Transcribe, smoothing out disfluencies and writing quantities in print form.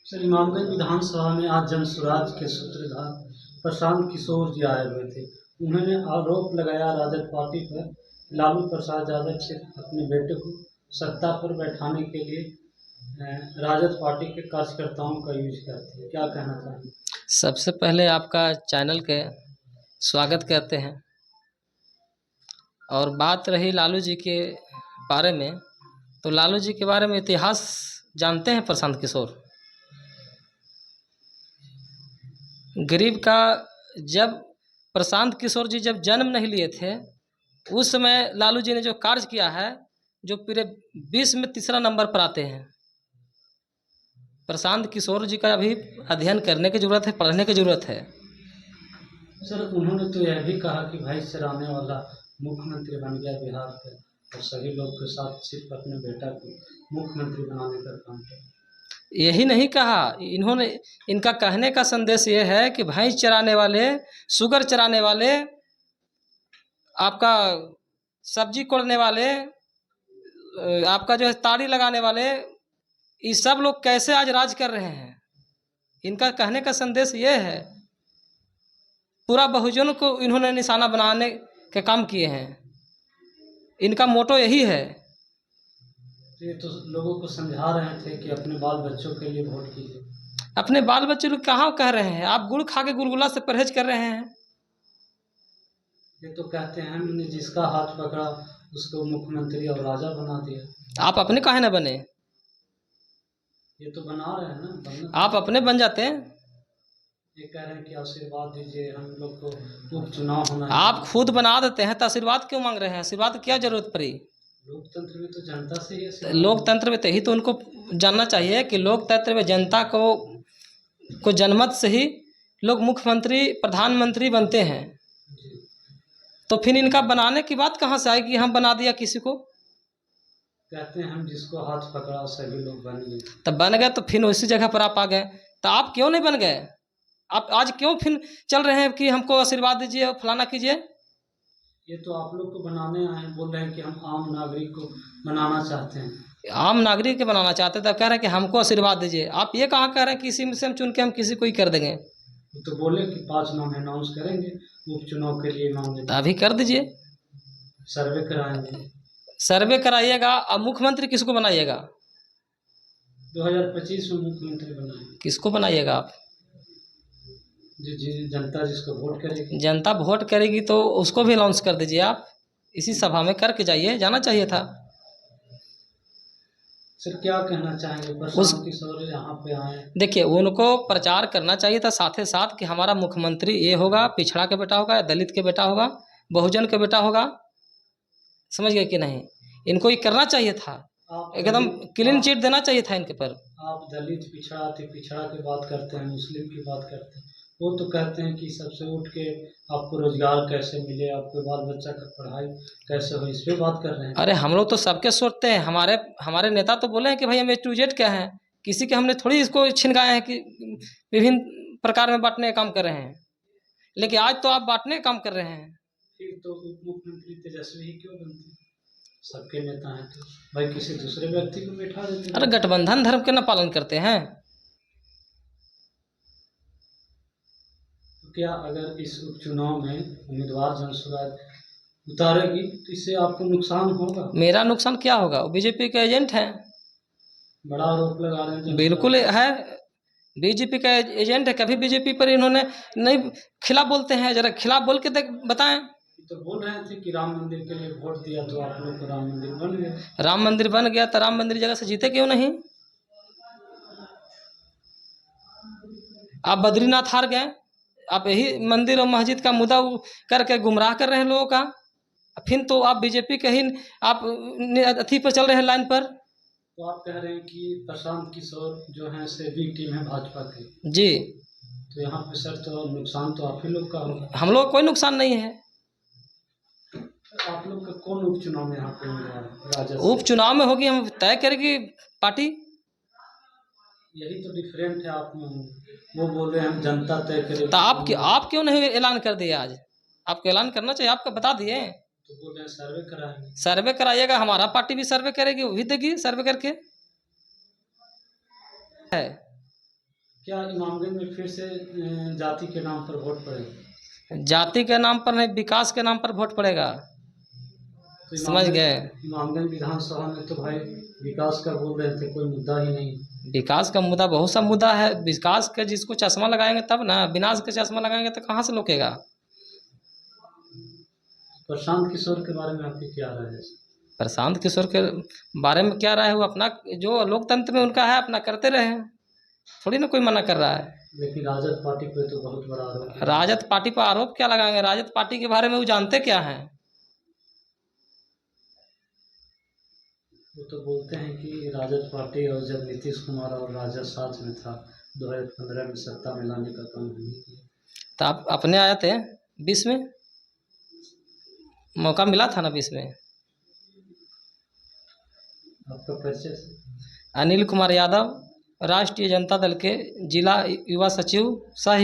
Sir, Imamganj विधानसभा में आज जन स्वराज के सूत्रधार प्रशांत किशोर जी आए हुए थे। उन्होंने आरोप लगाया राजद पार्टी पर, लालू प्रसाद यादव सिर्फ अपने बेटे को सत्ता पर बैठाने के लिए राजद पार्टी के कार्यकर्ताओं का यूज करते हैं। क्या कहना चाहेंगे? सबसे पहले आपका चैनल के स्वागत करते हैं। और बात रही लालू जी के बारे में, तो लालू जी के बारे में इतिहास जानते हैं प्रशांत किशोर? गरीब का जब प्रशांत किशोर जी जब जन्म नहीं लिए थे, उस समय लालू जी ने जो कार्य किया है, जो पूरे विश्व में तीसरा नंबर पर आते हैं। प्रशांत किशोर जी का अभी अध्ययन करने की ज़रूरत है, पढ़ने की ज़रूरत है। सर, उन्होंने तो यह भी कहा कि भाई चराने वाला मुख्यमंत्री बन गया बिहार का, और सभी लोग के साथ सिर्फ अपने बेटा को मुख्यमंत्री बनाने का काम किया। यही नहीं कहा इन्होंने, इनका कहने का संदेश ये है कि भैंस चराने वाले, शुगर चराने वाले, आपका सब्जी कोड़ने वाले, आपका जो है ताड़ी लगाने वाले, ये सब लोग कैसे आज राज कर रहे हैं। इनका कहने का संदेश ये है, पूरा बहुजन को इन्होंने निशाना बनाने के काम किए हैं। इनका मोटो यही है। ये तो लोगों को समझा रहे थे कि अपने बाल बच्चों के लिए वोट कीजिए। अपने बाल बच्चे लोग कहाँ कह रहे हैं? आप गुड़ खा के गुलगुला से परहेज कर रहे हैं। ये तो कहते हैं हमने जिसका हाथ पकड़ा उसको मुख्यमंत्री और राजा बना दिया। आप अपने काहे न बने? ये तो बना रहे हैं ना, आप अपने बन जाते हैं। ये कह रहे हैं कि आशीर्वाद दीजिए, हम लोग को उपचुनाव होना है। आप खुद बना देते हैं तो आशीर्वाद क्यों मांग रहे हैं? आशीर्वाद की क्या जरूरत पड़ी? लोकतंत्र में तो जनता से ही लोकतंत्र में तो यही तो उनको जानना चाहिए कि लोकतंत्र में जनता को जनमत से ही लोग मुख्यमंत्री प्रधानमंत्री बनते हैं। तो फिर इनका बनाने की बात कहाँ से आएगी? हम बना दिया किसी को। कहते हैं हम जिसको हाथ पकड़ा सभी लोग बन गए। तब बन गए तो फिर उसी जगह पर आप आ गए। तो आप क्यों नहीं बन गए? आप आज क्यों फिर चल रहे हैं कि हमको आशीर्वाद दीजिए और फलाना कीजिए? ये तो आप लोग को बनाने आए हैं, बोल रहे हैं कि हम आम नागरिक को बनाना चाहते हैं। आम नागरिक के बनाना चाहते तब कह रहे हैं कि हमको आशीर्वाद दीजिए। आप ये कहाँ कह रहे हैं कि इसी में से हम चुन के हम किसी को ही कर देंगे? तो बोले कि 5 नाम अनाउंस करेंगे उपचुनाव के लिए मांगे, तो अभी कर दीजिए, सर्वे कराएंगे। सर्वे कराइएगा। अब मुख्यमंत्री किसको बनाइएगा? 2025 में मुख्यमंत्री बनाएंगे। किसको बनाइएगा आप? जनता जिसको वोट करेगी। जनता वोट करेगी तो उसको भी अनाउंस कर दीजिए। आप इसी सभा में करके जाइए, जाना चाहिए था। सर, क्या कहना चाहेंगे प्रशांत किशोर यहाँ पे आए? देखिए, उनको प्रचार करना चाहिए था साथ ही साथ कि हमारा मुख्यमंत्री ये होगा, पिछड़ा के बेटा होगा, दलित के बेटा होगा, बहुजन के बेटा होगा। समझ गए कि नहीं? इनको ये करना चाहिए था, एकदम क्लीन चिट देना चाहिए था इनके पर। आप दलित पिछड़ा की बात करते हैं, मुस्लिम की बात करते हैं। वो तो कहते हैं कि सबसे उठ के आपको रोजगार कैसे मिले, आपके बाल बच्चा का पढ़ाई कैसे हो, इस पे बात कर रहे हैं। अरे हम लोग तो सबके सोचते हैं। हमारे नेता तो बोले हैं कि भाई हम A to Z क्या है, किसी के हमने थोड़ी इसको छिनगाए हैं कि विभिन्न प्रकार में बांटने का काम कर रहे हैं। लेकिन आज तो आप बांटने का काम कर रहे हैं। फिर तो उप मुख्यमंत्री तेजस्वी ही क्यों बनते? सबके नेता हैं तो भाई किसी दूसरे व्यक्ति को बैठा देते। अरे गठबंधन धर्म के ना पालन करते हैं। तो क्या अगर इस उपचुनाव में उम्मीदवार जन स्वराज उतारेगी तो इससे आपको नुकसान होगा? मेरा नुकसान क्या होगा? वो बीजेपी के एजेंट हैं। बड़ा आरोप लगा रहे हैं। बिल्कुल है, बीजेपी का एजेंट है। कभी बीजेपी पर इन्होंने नहीं खिलाफ बोलते हैं। जरा खिलाफ बोल के बताएं। तो बोल रहे थे कि राम मंदिर के लिए वोट दिया तो आप लोग को राम मंदिर बन गया। राम मंदिर बन गया तो राम मंदिर जगह से जीते क्यों नहीं? आप बद्रीनाथ हार गए। आप यही मंदिर और मस्जिद का मुद्दा करके गुमराह कर रहे हैं लोगों का। फिर तो आप बीजेपी के ही आप अथी पर चल रहे हैं, लाइन पर। तो आप कह रहे हैं कि प्रशांत किशोर जो है से बी टीम है भाजपा की जी। तो यहाँ पे सर तो नुकसान तो आप ही लोग का होगा। हम लोग कोई नुकसान नहीं है। आप लोग का कौन उपचुनाव में यहाँ पे उपचुनाव में होगी, हम तय करेगी पार्टी। यही तो डिफरेंट है। आप वो बोल रहे हैं हम जनता तय करेगी। तो आप क्यों नहीं ऐलान कर दिए? आज आपको ऐलान करना चाहिए, आपको बता दिए। तो बोल रहे हैं सर्वे कराएंगे। सर्वे कराइएगा, हमारा पार्टी भी सर्वे करेगी, वो भी देगी सर्वे करके है। क्या इमामगंज में फिर से जाति के नाम पर वोट पड़ेगा? जाति के नाम पर नहीं, विकास के नाम पर वोट पड़ेगा। तो समझ गए? इमामगंज विधानसभा में तो भाई विकास का बोल रहे थे, कोई मुद्दा ही नहीं। विकास का मुद्दा बहुत सा मुद्दा है। विकास के जिसको चश्मा लगाएंगे तब ना, विनाश के चश्मा लगाएंगे तो कहाँ से रोकेगा। प्रशांत किशोर के बारे में आपकी क्या राय है? प्रशांत किशोर के बारे में क्या राय है? वो अपना जो लोकतंत्र में उनका है अपना करते रहे, थोड़ी ना कोई मना कर रहा है। लेकिन राजद पार्टी पे तो बहुत बड़ा आरोप है। राजद पार्टी पर आरोप क्या लगाएंगे? राजद पार्टी के बारे में वो जानते क्या हैं? वो तो बोलते हैं कि राजद पार्टी और जब नीतीश कुमार और राजद साथ में था 2015 में सत्ता में लाने का काम नहीं किया। तो आप अपने आए थे 20 में, मौका मिला था ना 20 में। आपका परिचय? अनिल कुमार यादव, राष्ट्रीय जनता दल के जिला युवा सचिव सह